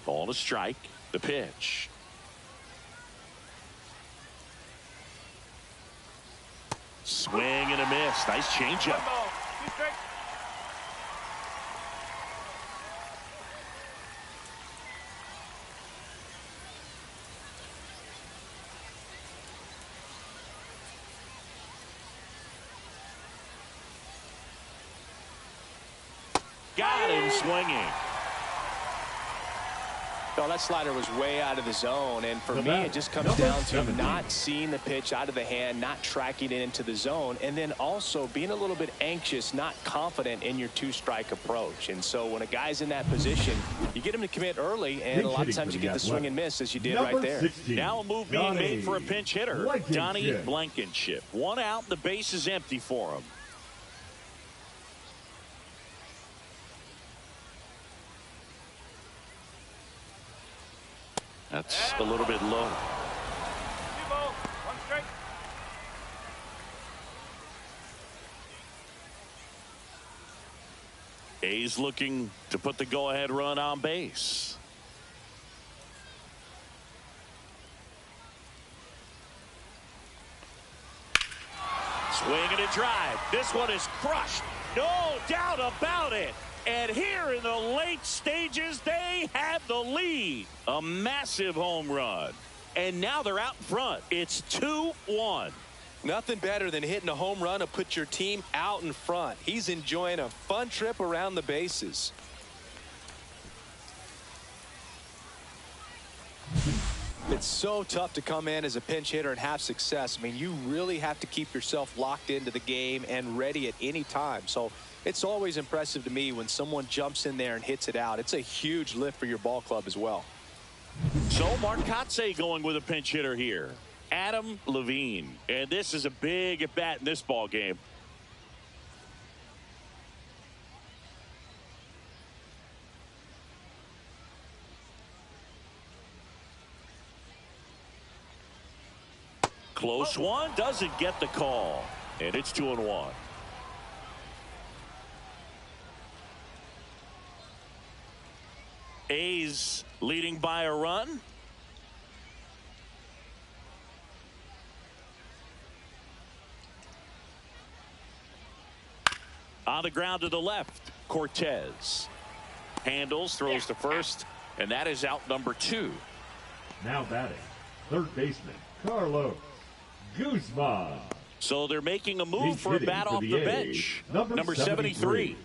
Ball to strike. The pitch. Swing and a miss. Nice changeup. 1 ball. 2 strikes. Got him swinging. No, that slider was way out of the zone, and for The me, batter, it just comes number down to 17. not seeing the pitch out of the hand, not tracking it into the zone, and then also being a little bit anxious, not confident in your 2-strike approach. And so when a guy's in that position, you get him to commit early, and Pinch a lot of hitting times for you the get the swing and Athletics. miss as you did Number right there. 16, Now a move being made for a Donnie pinch hitter. Blankenship. Donnie Blankenship. 1 out, the base is empty for him. That's a little bit low. 2 balls. 1 strike. A's looking to put the go-ahead run on base. Swing and a drive. This one is crushed. No doubt about it. And here in the late stages, they have the lead. A massive home run. And now they're out front. It's 2-1. Nothing better than hitting a home run to put your team out in front. He's enjoying a fun trip around the bases. It's so tough to come in as a pinch hitter and have success. I mean, you really have to keep yourself locked into the game and ready at any time. So it's always impressive to me when someone jumps in there and hits it out. It's a huge lift for your ball club as well. So Marcotte going with a pinch hitter here. Adam Levine. And this is a big at bat in this ball game. Close one, doesn't get the call. And it's 2-1. A's leading by a run. On the ground to the left, Cortez handles, throws to first, and that is out number 2. Now batting, third baseman Carlos Guzman. So they're making a move He's for a hitting bat for off the the A's, bench. number 73.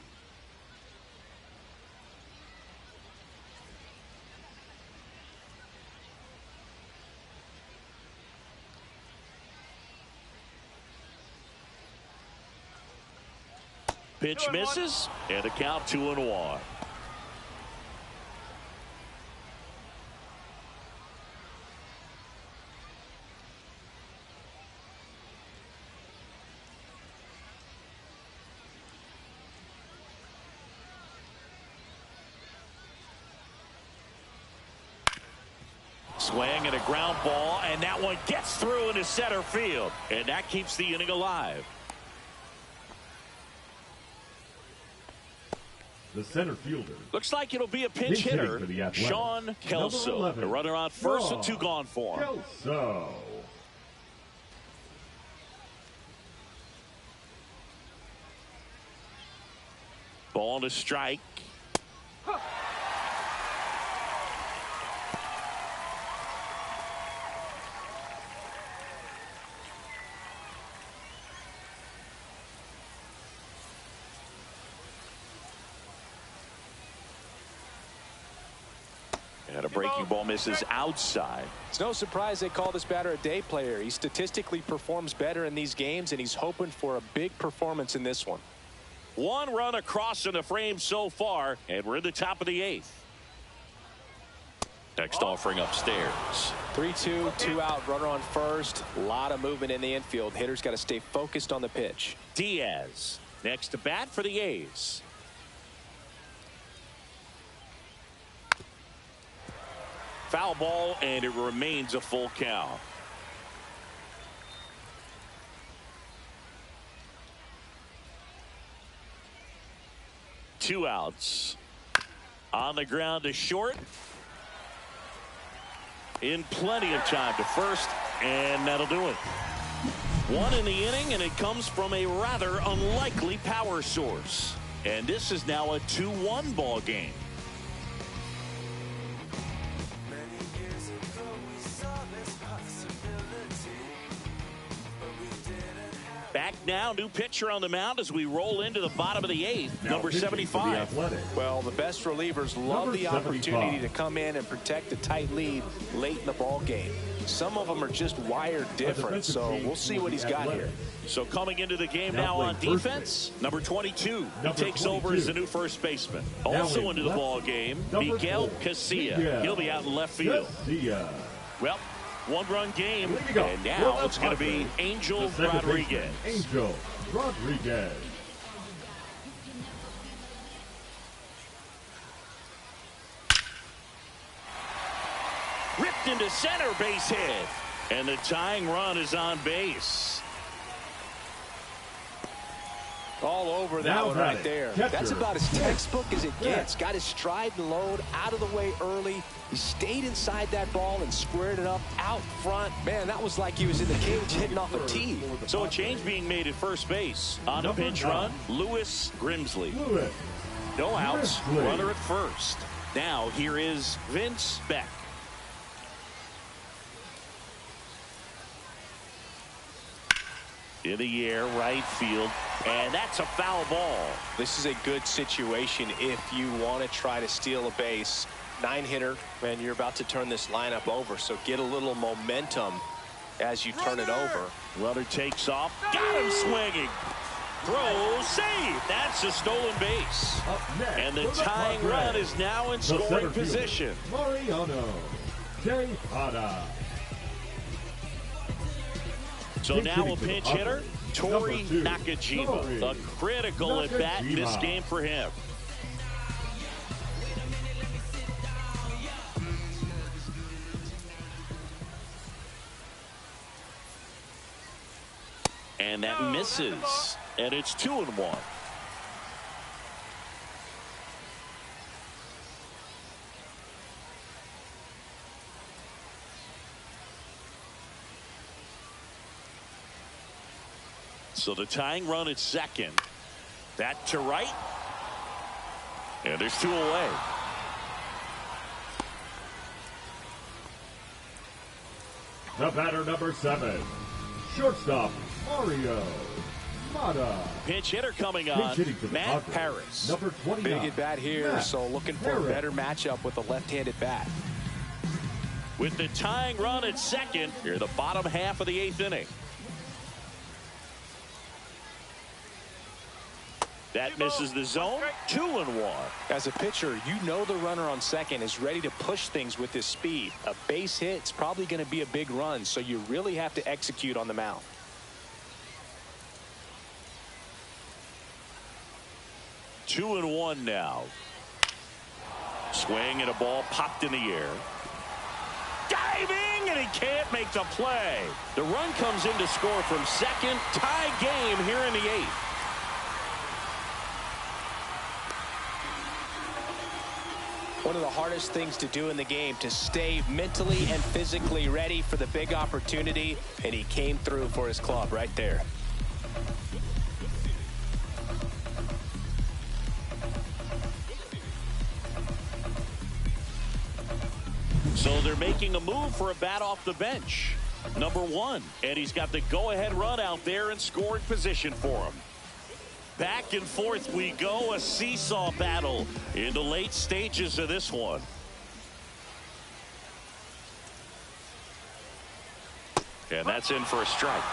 Pitch misses, and the count 2-1. Swing and a ground ball, and that one gets through into center field, and that keeps the inning alive. The center fielder. Looks like it'll be a pinch hitter, Sean Kelso. The runner on first with 2 gone for him. Kelso. Ball to strike. And a breaking ball misses outside. It's no surprise they call this batter a day player. He statistically performs better in these games, and he's hoping for a big performance in this one. 1 run across in the frame so far, and we're in the top of the 8th. Next offering upstairs. 3-2, 2 out, runner on first. A lot of movement in the infield. Hitters got to stay focused on the pitch. Diaz next to bat for the A's. Foul ball, and it remains a full count. Two outs. On the ground to short. In plenty of time to first, and that'll do it. 1 in the inning, and it comes from a rather unlikely power source. And this is now a 2-1 ball game. Back now, new pitcher on the mound as we roll into the bottom of the 8th, number 75. Well, the best relievers love the opportunity to come in and protect a tight lead late in the ball game. Some of them are just wired different, so we'll see what he's got here. So coming into the game now on defense, number 22 takes over as the new first baseman. Also into the ball game, Miguel Casilla. He'll be out in left field. Well, 1-run game, and now it's going to be Angel Rodriguez. Angel Rodriguez. Ripped into center, base hit, and the tying run is on base. All over that Now one batting, right there. catcher. That's about as textbook as it gets. Got his stride and load out of the way early. He stayed inside that ball and squared it up out front. Man, that was like he was in the cage hitting off a tee. So a change being made at first base. On a Number pinch 9. run, Lewis Grimsley. Lewis. No outs, Grimsley. runner at first. Now here is Vince Beck. In the air, right field, and that's a foul ball. This is a good situation if you want to try to steal a base. 9-hitter, and you're about to turn this lineup over, so get a little momentum as you turn it over. Runner takes off, got him swinging. Throw, save. That's a stolen base. Up next And the for tying Padres, run is now in the scoring center fielder, position. Mariano Tejada. So Pinch now hitting a for the pinch hitter, Padres, Tori number 2, Nakajima. Tori A critical at bat in this Nakajima. game for him. And that misses. And it's 2-1. So the tying run at second. That to right. And there's 2 away. The batter, number 7, shortstop Mario Mata. Pinch hitter coming on. Pinch hitting for the Matt Padres, Paris. number 29. Big at bat here, Matt so looking for Paris. a better matchup with a left-handed bat. With the tying run at second, here the bottom half of the 8th inning. That misses the zone. 2-1. As a pitcher, you know the runner on second is ready to push things with his speed. A base hit's probably going to be a big run, so you really have to execute on the mound. Two and one now. Swing and a ball popped in the air. Diving, and he can't make the play. The run comes in to score from second. Tie game here in the 8th. One of the hardest things to do in the game, to stay mentally and physically ready for the big opportunity, and he came through for his club right there. So they're making a move for a bat off the bench. Number 1. And he's got the go-ahead run out there in scoring position for him. Back and forth we go. A seesaw battle in the late stages of this one. And that's in for a strike.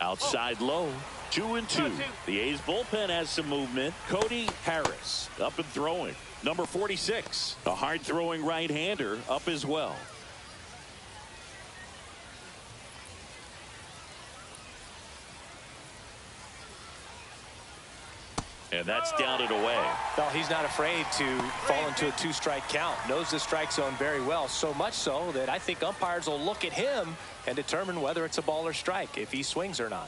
Outside low. 2-2. The A's bullpen has some movement. Cody Harris up and throwing. Number 46. A hard throwing right-hander up as well. And that's down and away. Well, he's not afraid to fall into a 2-strike count. Knows the strike zone very well. So much so that I think umpires will look at him and determine whether it's a ball or strike, if he swings or not.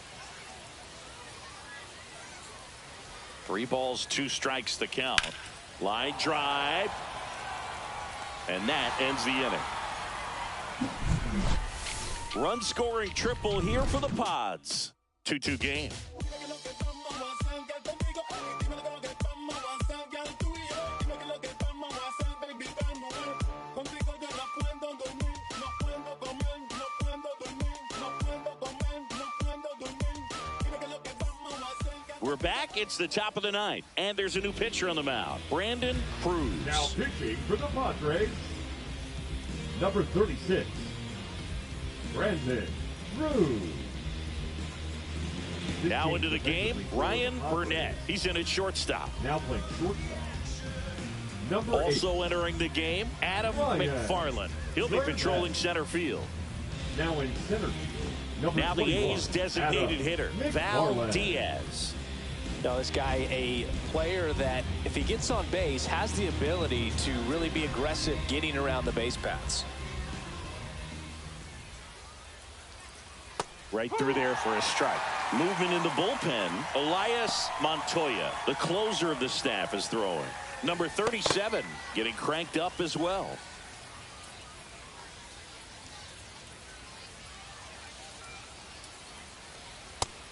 3 balls, 2 strikes the count. Line drive. And that ends the inning. Run scoring triple here for the Pods. 2-2 game. We're back. It's the top of the 9th, and there's a new pitcher on the mound, Brandon Cruz. Now pitching for the Padres, number 36, Brandon Cruz. Now into the game, Ryan Burnett. He's in at shortstop. Now playing shortstop. Number 8, Also entering the game, Adam Ryan McFarland. He'll be Burnett. patrolling center field. now in center field, Now the 21, A's designated Adam hitter, Val McFarland. Diaz. Now, this guy, a player that, if he gets on base, has the ability to really be aggressive getting around the base paths. Right through there for a strike. Movement in the bullpen, Elias Montoya, the closer of the staff, is throwing. Number 37 getting cranked up as well.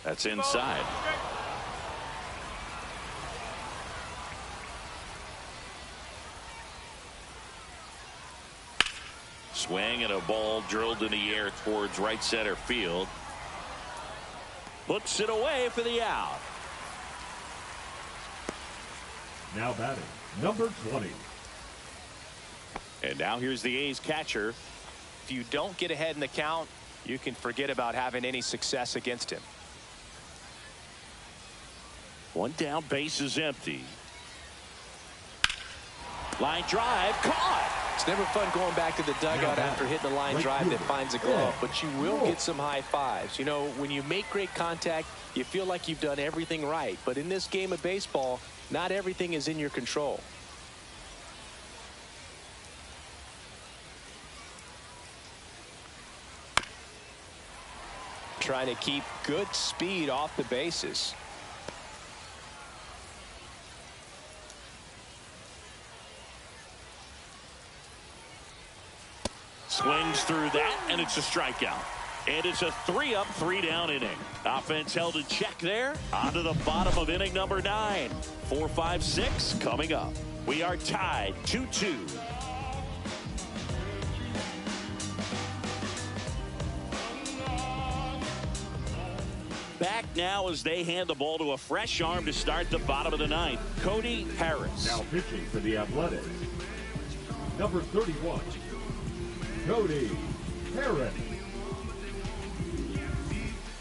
That's inside. Swing and a ball drilled in the air towards right center field. Puts it away for the out. Now batting, number 20. And now here's the A's catcher. If you don't get ahead in the count, you can forget about having any success against him. One down, base is empty. Line drive, caught. It's never fun going back to the dugout after hitting a line drive that finds a glove, but you will get some high fives. You know, when you make great contact, you feel like you've done everything right. But in this game of baseball, not everything is in your control. Trying to keep good speed off the bases. Swings through that, and it's a strikeout. And it's a 3-up, 3-down inning. Offense held in check there. On to the bottom of inning number 9. 4, 5, 6 coming up. We are tied 2-2. Back now as they hand the ball to a fresh arm to start the bottom of the 9th. Cody Harris. Now pitching for the Athletics, number 31, Cody Harris.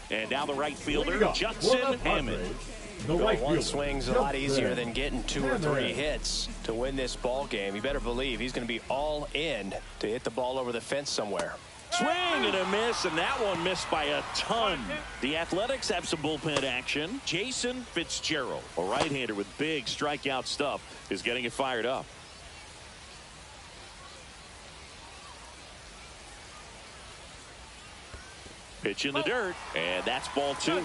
And now the right fielder, Leadoff Judson for the Hammond. Padres, the right One fielder, swing's a lot easier Judson than getting 2 or 3 Hammond. hits to win this ball game. You better believe he's going to be all in to hit the ball over the fence somewhere. Swing and a miss, and that one missed by a ton. The Athletics have some bullpen action. Jason Fitzgerald, a right-hander with big strikeout stuff, is getting it fired up. Pitch in the dirt, and that's ball 2.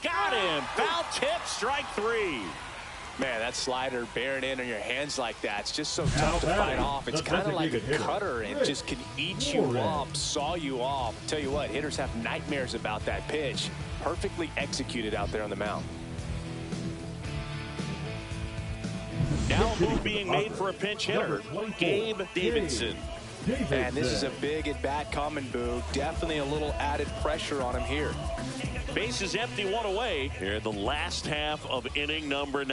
Got him. Foul tip, strike 3. Man, that slider bearing in on your hands like that, it's just so tough to fight off. It's the kind of like a designated hitter, cutter. It Rick just can eat you Moran. up, saw you off. Tell you what, hitters have nightmares about that pitch. Perfectly executed out there on the mound. Now a move being made for a pinch hitter, Gabe Davidson. And this is a big at-bat coming, Boog. Definitely a little added pressure on him here. Base is empty, 1 away here in the last half of inning number 9.